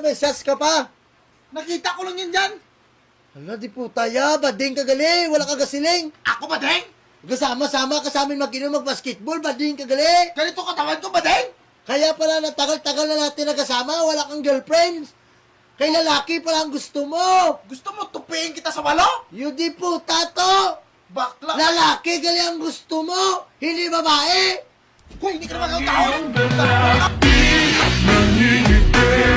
may sas ka pa. Nakita ko lang yun dyan. Hala, di po taya, bading ka gali, wala ka gasiling. Ako ba, Deng? Kasama-sama ka sa amin mag-inom mag-basketball, bading ka gali. Ganito katawan ko ba, Deng? Kaya pala natagal-tagal na natin nagkasama, wala kang girlfriends. Kay lalaki pala ang gusto mo. Gusto mo tupiin kita sa walo? You di po, tato. Bakla. Lalaki gali ang gusto mo, hindi babae. Hoy, hindi ka naman ang tao. Nangingiti